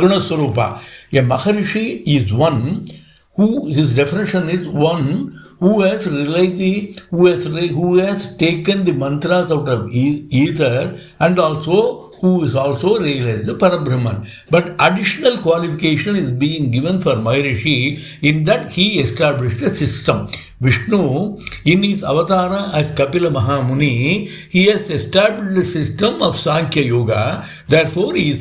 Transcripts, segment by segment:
Swarupa. A Maharishi is one who, his definition is one who has who has taken the mantras out of ether and also who is also realized the Parabrahman. But additional qualification is being given for Maharishi in that he established a system. Vishnu, in his avatara as Kapila Mahamuni, he has established a system of Sankhya Yoga. Therefore, the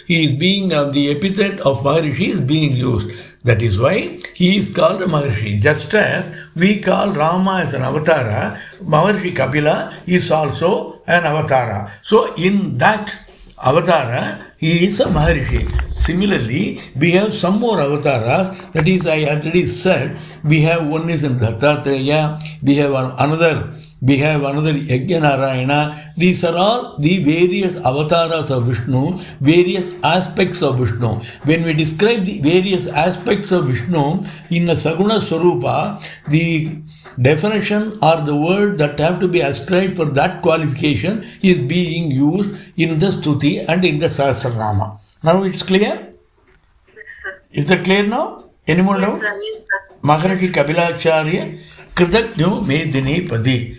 epithet of Maharishi is being used. That is why he is called a Maharishi. Just as we call Rama as an avatara, Maharishi Kapila is also an avatara. So in that avatara, he is a Maharishi. Similarly, we have some more avatars. That is, I already said, we have one is in Dattatreya, we have another Yajna-Narayana. These are all the various avatars of Vishnu, various aspects of Vishnu. When we describe the various aspects of Vishnu in a Saguna Swarupa, the definition or the word that have to be ascribed for that qualification is being used in the Stuti and in the Sahasranama. Now it's clear? Yes, sir. Is that clear now? Any more now? Yes, sir. Yes, sir. Maharishi Kapilarchaya, kruthagnyo Medhini Pathi.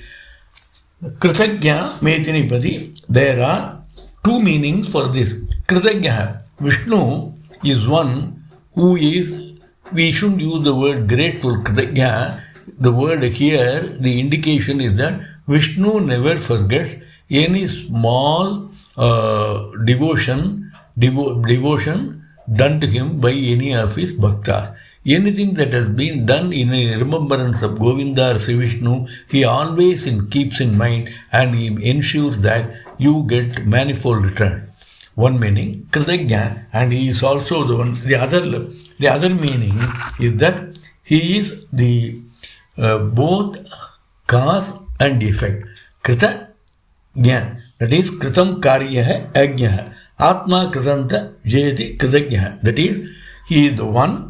Kruthagnya Medhini Pathi. There are two meanings for this. Kruthagnya, Vishnu is one who is, we shouldn't use the word grateful. Kruthagnya, the word here, the indication is that Vishnu never forgets any small devotion done to him by any of his bhaktas. Anything that has been done in a remembrance of Govinda or Sri Vishnu, he always keeps in mind and he ensures that you get manifold returns. One meaning, Kruthagnya, and he is also the one. The other meaning is that he is the both cause and effect. Kruthagnya, that is Kritam Karyaha Agnya. Atma Kritanta Jayati Kruthagnya. That is, he is the one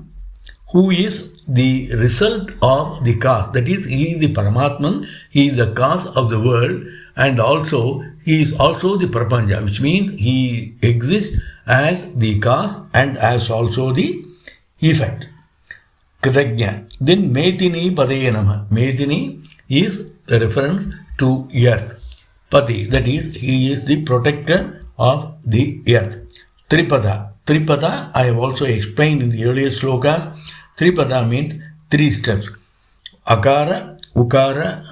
who is the result of the cause. That is, he is the Paramatman, he is the cause of the world, and also he is also the Prapanja, which means he exists as the cause and as also the effect. Kruthagnya. Then Medhini Padaya Namah. Medhini is the reference to earth. Pathi, that is, he is the protector of the earth. Tripada. Tripada, I have also explained in the earlier slokas. Tripada means three steps. Akara, Ukara,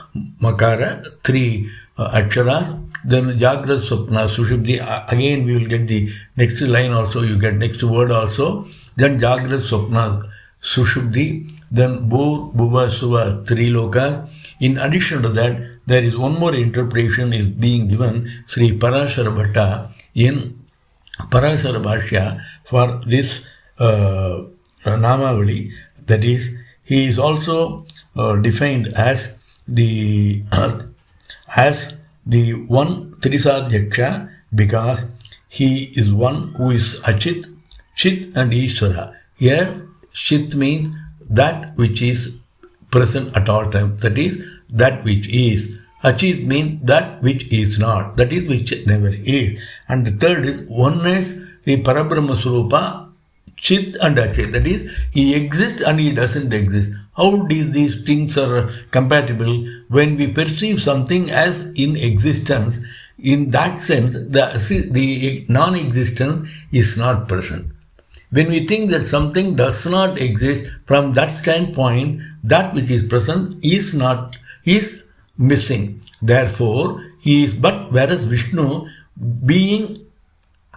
Makara, three aksharas. Then Jagrat, Swapna, Sushupti. Again, we will get the next line also, you get next word also. Then Jagrat, Swapna, Sushupti. Then Bhur, Bhuva, Suva, three lokas. In addition to that, there is one more interpretation is being given, Sri Parashara Bhatta in Parashara Bhashya for this Namavali. That is, he is also defined as the one Trisadhyaksha because he is one who is Achit, Chit and Ishvara. Here, Chit means that which is present at all times. That is, that which is. Achit means that which is not. That is, which never is. And the third is oneness, the Parabrahma Swarupa, Chit and Achit. That is, he exists and he doesn't exist. How these things are compatible? When we perceive something as in existence, in that sense, the non-existence is not present. When we think that something does not exist, from that standpoint, that which is present is missing. Therefore, he is, but whereas Vishnu, being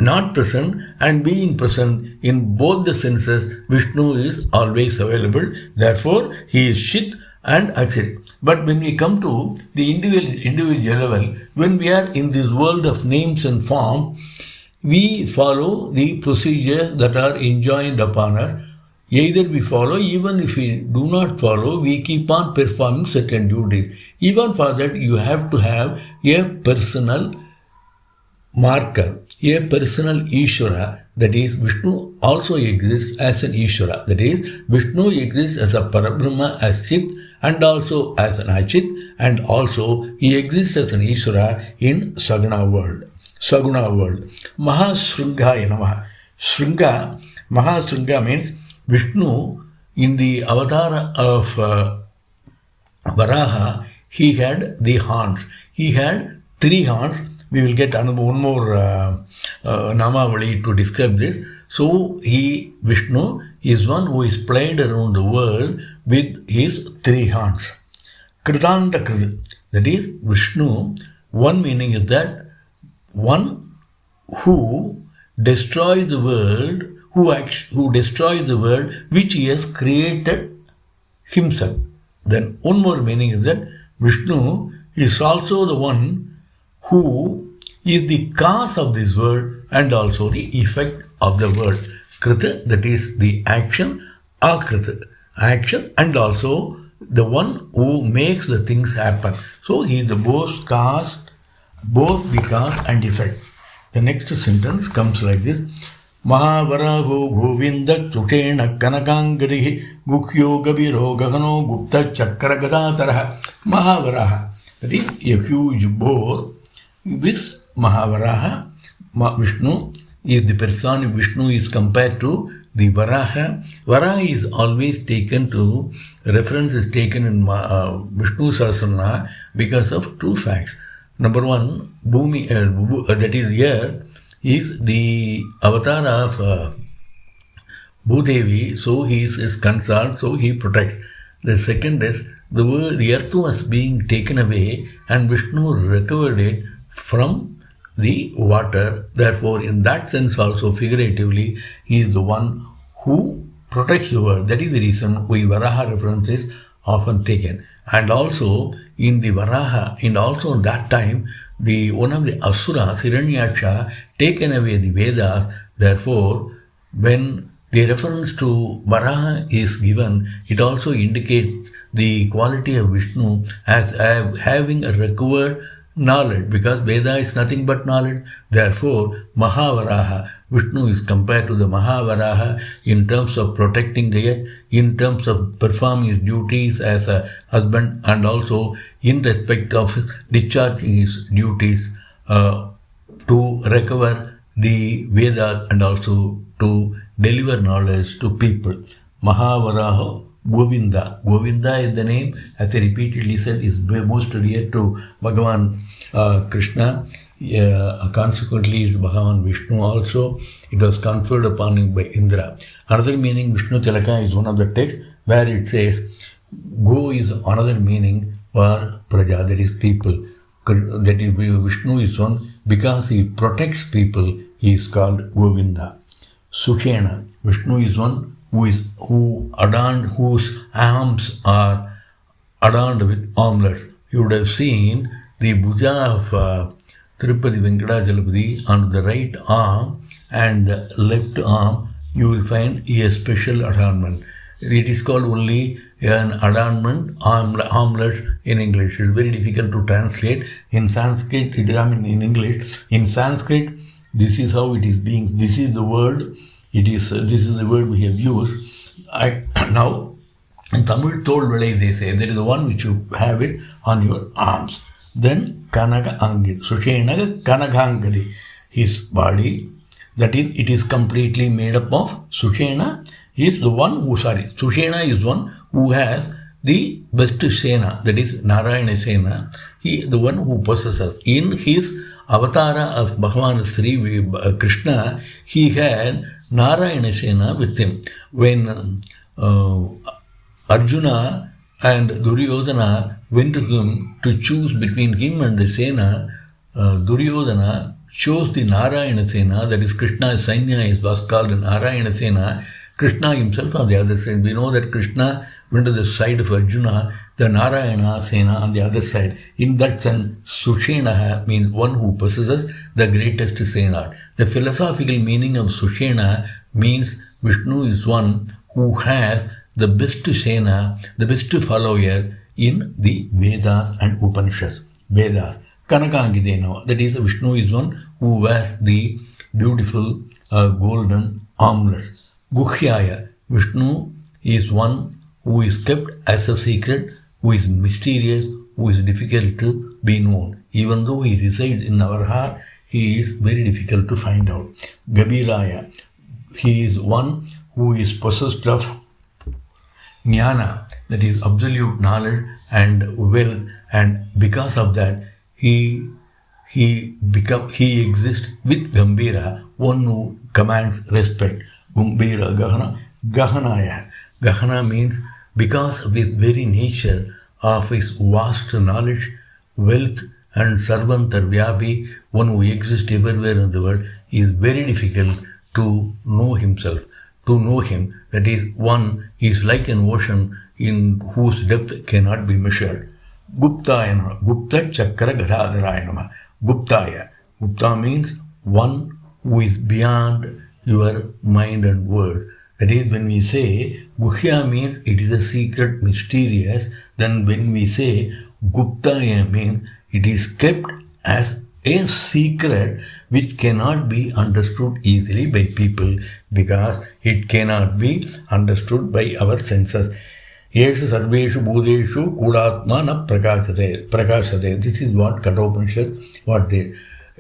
not present and being present in both the senses, Vishnu is always available. Therefore, he is Chit and Achit. But when we come to the individual level, when we are in this world of names and form, we follow the procedures that are enjoined upon us. Either we follow, even if we do not follow, we keep on performing certain duties. Even for that, you have to have a personal marker, a personal Ishvara. That is, Vishnu also exists as an Ishvara. That is, Vishnu exists as a Parabrahma, as Chit, and also as an Achit, and also he exists as an Ishvara in Saguna world. Mahashrunghaya Namaha. Shringa, Mahashringa means Vishnu in the avatar of Varaha, he had the horns. He had three horns. We will get one more Namavali to describe this. So, Vishnu, is one who is played around the world with his three horns. Kruthagnyo, that is Vishnu. One meaning is that one who destroys the world, who destroys the world which he has created himself. Then one more meaning is that Vishnu is also the one who is the cause of this world and also the effect of the world. Krita, that is the action, Akrita, action, and also the one who makes the things happen. So he is the both the cause and effect. The next sentence comes like this. Mahavaraho Govinda Chutena Kanakangadihi Gukhyo Gabiro Gagano Gupta Chakragadataraha. Mahavaraha, that is a huge boar with Mahavaraha. Vishnu is the person. Vishnu is compared to the Varaha. Varaha is always taken to, reference is taken in Vishnu Sahasranama because of two facts. Number one, Bhumi, that is here, is the avatar of Bhudevi, so he is concerned, so he protects. The second is, the earth was being taken away and Vishnu recovered it from the water. Therefore, in that sense also, figuratively, he is the one who protects the world. That is the reason why Varaha reference is often taken. And also, in the Varaha, and also in that time, one of the Asuras, Hiranyaksha, taken away the Vedas. Therefore, when the reference to Varaha is given, it also indicates the quality of Vishnu as having a recovered knowledge, because Veda is nothing but knowledge. Therefore, Mahavaraha, Vishnu is compared to the Mahavaraha in terms of protecting the earth, in terms of performing his duties as a husband, and also in respect of discharging his duties to recover the Vedas and also to deliver knowledge to people. Mahavaraha Govinda. Govinda is the name, as I repeatedly said, is most dear to Bhagavan Krishna. Consequently, Bhagavan Vishnu also. It was conferred upon him by Indra. Another meaning, Vishnu Tilaka, is one of the texts where it says, Go is another meaning for Praja, that is people. That is, Vishnu is one, because he protects people, he is called Govinda. Sukhena, Vishnu is one whose arms are adorned with armlets. You would have seen the Bhuja of Tirupati Venkadachalamapati on the right arm and the left arm, you will find a special adornment. It is called only an adornment, armlets in English. It is very difficult to translate. In Sanskrit, in English, in Sanskrit, this is how it is being, this is the word, this is the word we have used. Now, in Tamil Tolvalai they say, that is the one which you have it on your arms. Then Kanaka Angid, Sushenaga Kanakangadi, his body, that is, it is completely made up of Sushena is the one who, Sushena is one who has the best Sena, that is Narayana Sena. He, the one who possesses. In his avatara of Bhagavan Sri Krishna, he had Narayana Sena with him. When Arjuna and Duryodhana went to him to choose between him and the Sena, Duryodhana chose the Narayana Sena, that is Krishna's Sainya was called Narayana Sena. Krishna himself on the other side. We know that Krishna went to the side of Arjuna, the Narayana Sena on the other side. In that sense, Sushena means one who possesses the greatest Sena. The philosophical meaning of Sushena means Vishnu is one who has the best Sena, the best follower in the Vedas and Upanishads. Vedas. Kanakangideno, that is, Vishnu is one who wears the beautiful golden armlets. Guhyaya, Vishnu is one who is kept as a secret, who is mysterious, who is difficult to be known. Even though he resides in our heart, he is very difficult to find out. Gabiraya, he is one who is possessed of jnana, that is absolute knowledge and wealth, and because of that he exists with Gambira, one who commands respect. Gambira Gahana. Gahanaya. Gahana means because of his very nature of his vast knowledge, wealth, and Sarvantar Vyapi, one who exists everywhere in the world, is very difficult to know himself. To know him, that is, one is like an ocean in whose depth cannot be measured. Guptaya Nama. Gupta Chakra Gadadharaya Nama. Guptaya. Gupta means one who is beyond your mind and words. That is, when we say Guhya means it is a secret, mysterious, then when we say Guptaya means it is kept as a secret which cannot be understood easily by people because it cannot be understood by our senses. Yeshu sarveshu bhudeshu kudatma na prakashate. This is what Kathopanishad, what they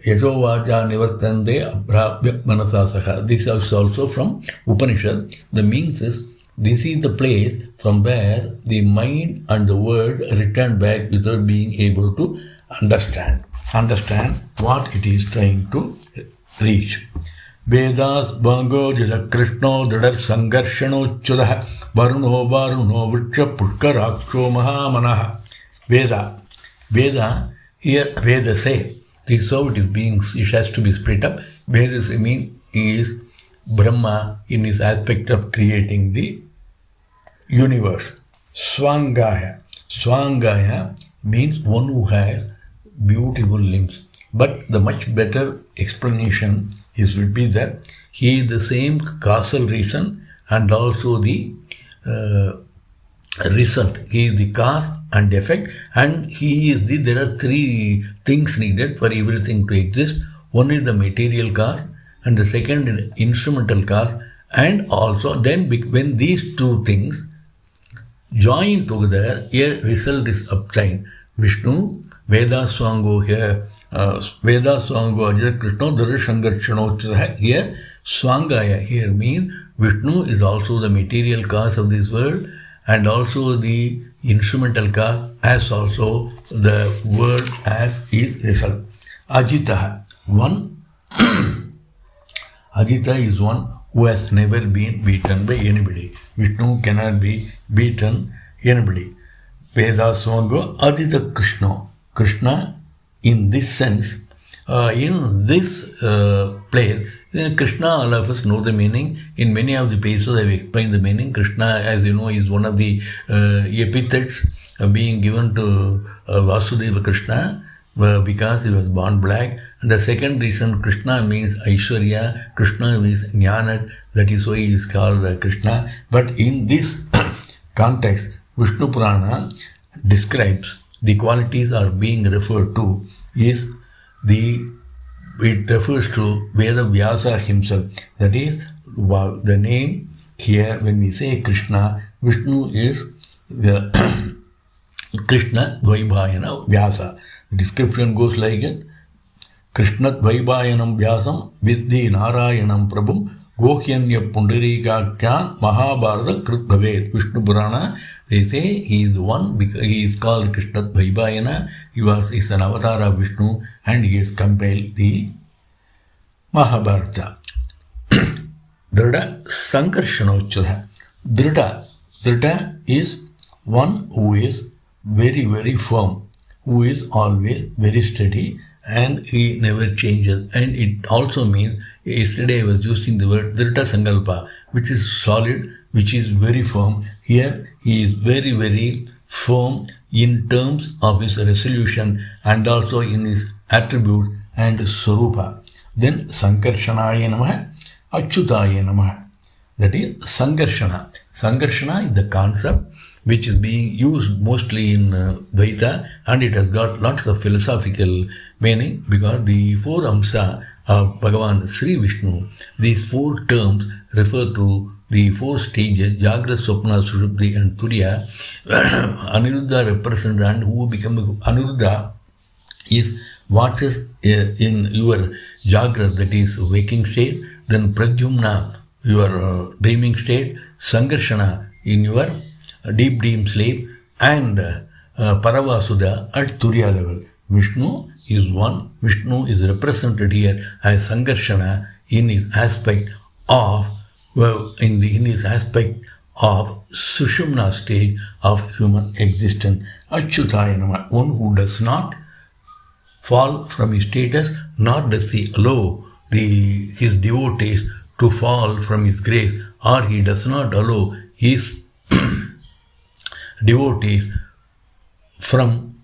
Yasho vaja nivartande abhrabhya manasasaha. This is also from Upanishad. The means is, this is the place from where the mind and the words return back without being able to understand what it is trying to reach. Vedas Bhango Jada Krishno Dadar Sangarshano Chudah Varuno Vriksha Pushkaraksho Mahamanaha. Veda, here Veda say, this is how it is being, it has to be split up. Vedas mean is Brahma in his aspect of creating the universe. Swangaya. Swangaya means one who has beautiful limbs. But the much better explanation would be that he is the same causal reason and also the result. He is the cause and effect, and he is the. There are three things needed for everything to exist. One is the material cause, and the second is the instrumental cause, and also then when these two things join together, a result is obtained. Vishnu, Veda Swango here, Veda Swango Ajay Krishna, Darshangarshano here, Swangaya here means Vishnu is also the material cause of this world and also the instrumental cause as also the word as its result. Ajita, one, Ajita is one who has never been beaten by anybody. Vishnu cannot be beaten anybody. Veda Swango Adita Krishna. Krishna, in this sense, in this place, Krishna, all of us know the meaning. In many of the places I have explained the meaning. Krishna, as you know, is one of the epithets being given to Vasudeva Krishna because he was born black. And the second reason, Krishna means Aishwarya, Krishna means Jnana, that is why he is called Krishna. But in this context, Vishnu Purana describes the qualities are being referred to is it refers to Veda Vyasa himself. That is, the name here, when we say Krishna, Vishnu is the Krishna Dvaibhayana Vyasa. The description goes like it. Krishna Dvaibhayanam Vyasam Vidhi Narayanam Prabhum Gohyanya Pundarikakyan Mahabharata Krutbhavet. Vishnu Purana, they say he is the one because he is called Krishna Dvaibhayana. He is an avatar of Vishnu and he has compiled the Mahabharata. Drida Sankarshanochara. Drida is one who is very, very firm, who is always very steady and he never changes. And it also means, yesterday I was using the word Drita Sankalpa, which is solid, which is very firm. Here he is very, very firm in terms of his resolution and also in his attribute and Swarupa. Then Sankarshanaya Namaha, Achyutaya Namaha. That is Sankarshana. Sankarshana is the concept which is being used mostly in Dvaita, and it has got lots of philosophical meaning because the four Amsa of Bhagavan Sri Vishnu, these four terms refer to the four stages, Jagra, Swapna, Sushupti and Turiya. Aniruddha represents, and who become Aniruddha is what is in your Jagra, that is waking state. Then Pradyumna your dreaming state, Sangarshana in your deep dream sleep, and Paravasuda at Turiya level. Vishnu is one. Vishnu is represented here as Sangarshana in his aspect of in his aspect of Sushumna stage of human existence. Achyutaya Nama, one who does not fall from his status, nor does he allow his devotees to fall from his grace, or he does not allow his devotees from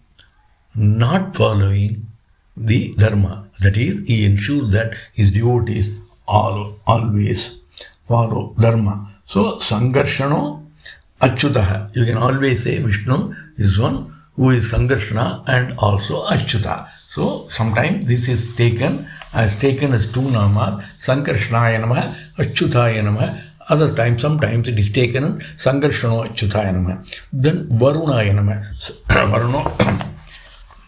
not following the dharma. That is, he ensures that his devotees always follow dharma. So, Sangarshano Achyutaha. You can always say Vishnu is one who is Sangarshana and also Achyuta. So, sometimes this is taken as two namas, Sankarshanaya Namaha, Achyutaya Namaha. Other times, sometimes it is taken as Sankarshano Achyutaya Namaha. Then Varunaya Namaha. Varuno,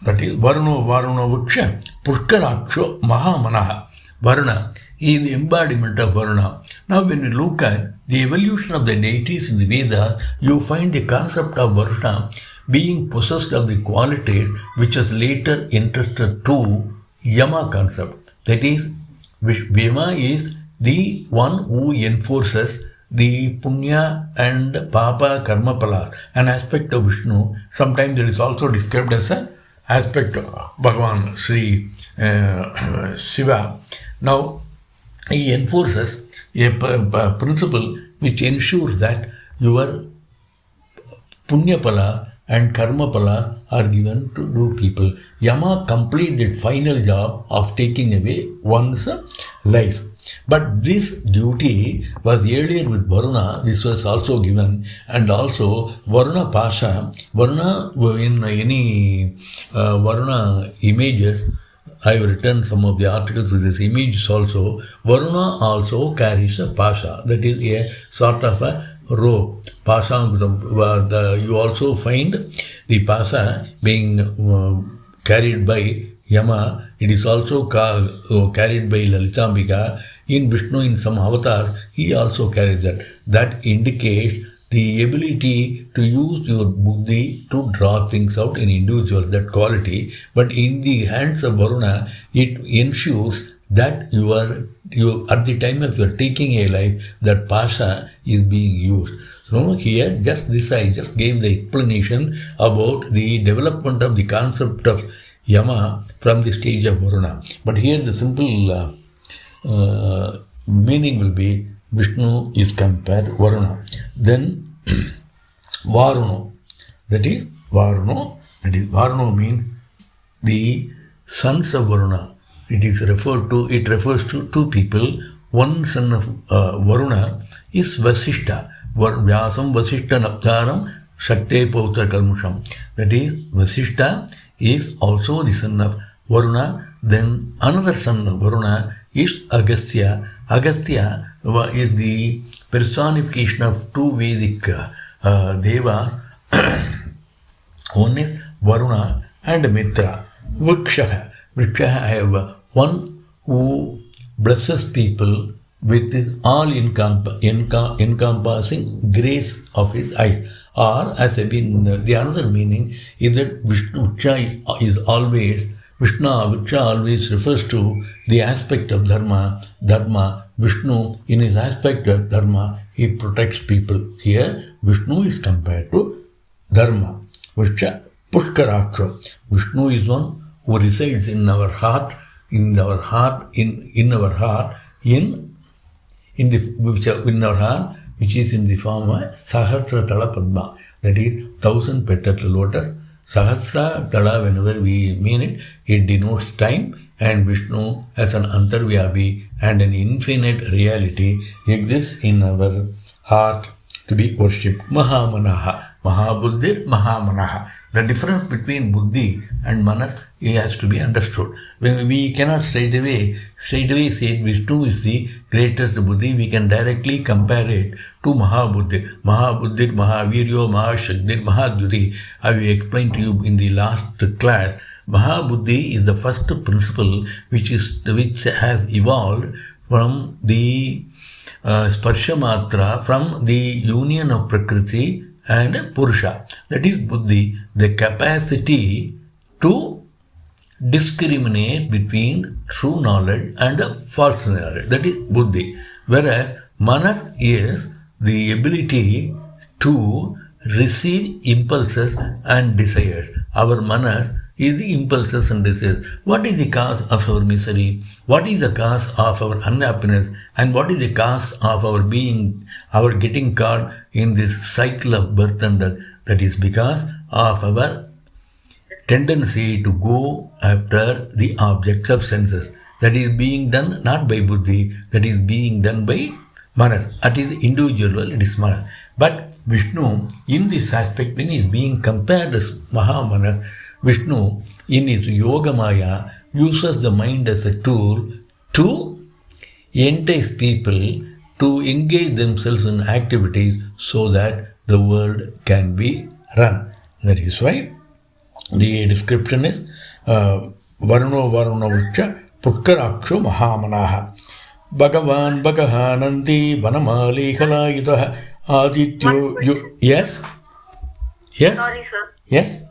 that is Varuno Vaksha, Pushkaraksho Mahamanaha. Varuna is the embodiment of Varuna. Now, when you look at the evolution of the deities in the Vedas, you find the concept of Varuna being possessed of the qualities which was later entrusted to Yama concept. That is, Yama is the one who enforces the punya and papa karma pala, an aspect of Vishnu. Sometimes it is also described as an aspect of Bhagavan Sri Shiva. Now, he enforces a principle which ensures that your punya pala and karma palas are given to do people. Yama completed final job of taking away one's life. But this duty was earlier with Varuna. This was also given, and also Varuna Pasha. Varuna, in any Varuna images, I have written some of the articles with these images also. Varuna also carries a pasha, that is a sort of a rope. Pasha, you also find the pasha being carried by Yama. It is also carried by Lalitambika. In Vishnu, in some avatars, he also carries that. That indicates the ability to use your buddhi to draw things out in individuals, that quality. But in the hands of Varuna, it ensures that you at the time of your taking a life, that pasha is being used. So here, I just gave the explanation about the development of the concept of Yama from the stage of Varuna. But here the simple meaning will be Vishnu is compared to Varuna. Then Varuno, that is Varuno means the sons of Varuna. It refers to two people. One son of Varuna is Vasishta. Vyasam Vasishta Naptaram Shakte Pautra Kalmusham. That is, Vasishta is also the son of Varuna. Then another son of Varuna is Agastya. Agastya is the personification of two Vedic devas. One is Varuna and Mitra. Vrikshaha. I have one who blesses people with his all-encompassing grace of his eyes. Or, as I mean, the another meaning is that Vriksha is always, Vriksha always refers to the aspect of Dharma. Vishnu, in his aspect of Dharma, he protects people. Here, Vishnu is compared to Dharma. Vriksha, Pushkaraksha. Vishnu is one who resides in our heart, in our heart, which is in the form of Sahasra Tala Padma, that is 1,000-petaled lotus. Sahasra Tala, whenever we mean it, it denotes time, and Vishnu as an Antarvyapi and an infinite reality exists in our heart to be worshipped. Mahamanaha. Mahabuddhir Mahamanaha. The difference between buddhi and manas has to be understood. When we cannot straight away say Vishnu is the greatest buddhi, we can directly compare it to Mahabuddhir. Mahabuddhir, Mahaviryo, Mahashaktir, Mahadhyuti. I will explain to you in the last class. Mahabuddhi is the first principle which has evolved from the sparsha matra from the union of Prakriti and Purusha. That is Buddhi, the capacity to discriminate between true knowledge and the false knowledge. That is Buddhi. Whereas Manas is the ability to receive impulses and desires. Our Manas is the impulses and desires. What is the cause of our misery? What is the cause of our unhappiness? And what is the cause of our being, our getting caught in this cycle of birth and death? That is because of our tendency to go after the objects of senses. That is being done not by Buddhi, that is being done by Manas. At is individual, it is Manas. But Vishnu, in this aspect, when he is being compared as Mahamanas, Vishnu, in his Yoga Maya, uses the mind as a tool to entice people to engage themselves in activities so that the world can be run. That is why the description is Varuno Varunavricha Putkaraksho Mahamanaha Bhagavan Bhagahananti Vanamali Kalayitaha Adityo. Yes? Yes? Sorry, sir. Yes?